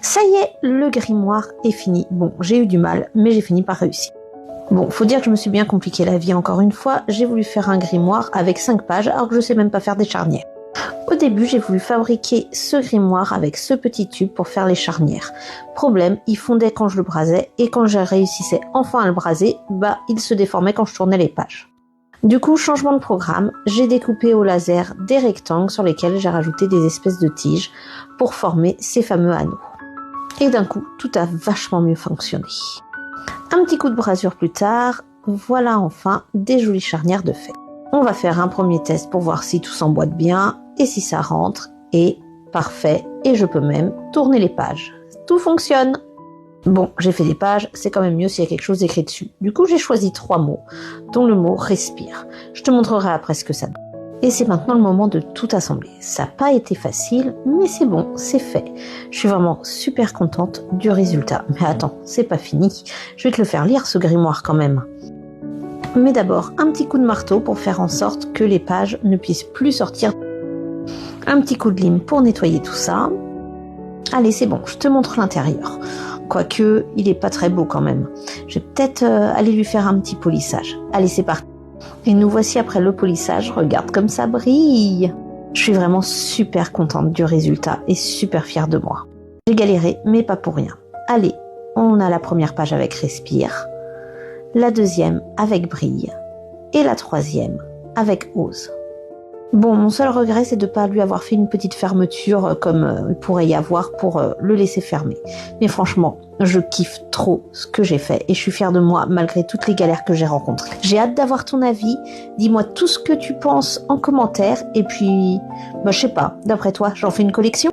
Ça y est, le grimoire est fini. Bon, j'ai eu du mal, mais j'ai fini par réussir. Bon, faut dire que je me suis bien compliqué la vie encore une fois. J'ai voulu faire un grimoire avec 5 pages alors que je sais même pas faire des charnières. Au début, j'ai voulu fabriquer ce grimoire avec ce petit tube pour faire les charnières. Problème, il fondait quand je le brasais et quand je réussissais enfin à le braser, il se déformait quand je tournais les pages. Du coup, changement de programme, j'ai découpé au laser des rectangles sur lesquels j'ai rajouté des espèces de tiges pour former ces fameux anneaux. Et d'un coup, tout a vachement mieux fonctionné. Un petit coup de brasure plus tard, voilà enfin des jolies charnières de fait. On va faire un premier test pour voir si tout s'emboîte bien et si ça rentre. Et parfait, et je peux même tourner les pages. Tout fonctionne. Bon, j'ai fait des pages, c'est quand même mieux s'il y a quelque chose écrit dessus. Du coup, j'ai choisi 3 mots, dont le mot respire. Je te montrerai après ce que ça donne. Et c'est maintenant le moment de tout assembler. Ça n'a pas été facile, mais c'est bon, c'est fait. Je suis vraiment super contente du résultat. Mais attends, c'est pas fini. Je vais te le faire lire, ce grimoire quand même. Mais d'abord, un petit coup de marteau pour faire en sorte que les pages ne puissent plus sortir. Un petit coup de lime pour nettoyer tout ça. Allez, c'est bon, je te montre l'intérieur. Quoique, il est pas très beau quand même. Je vais peut-être aller lui faire un petit polissage. Allez, c'est parti. Et nous voici après le polissage. Regarde comme ça brille. Je suis vraiment super contente du résultat et super fière de moi. J'ai galéré, mais pas pour rien. Allez, on a la première page avec respire, la deuxième avec brille et la troisième avec ose. Bon, mon seul regret, c'est de ne pas lui avoir fait une petite fermeture comme il pourrait y avoir pour le laisser fermer. Mais franchement, je kiffe trop ce que j'ai fait et je suis fière de moi malgré toutes les galères que j'ai rencontrées. J'ai hâte d'avoir ton avis. Dis-moi tout ce que tu penses en commentaire et puis, je sais pas, d'après toi, j'en fais une collection ?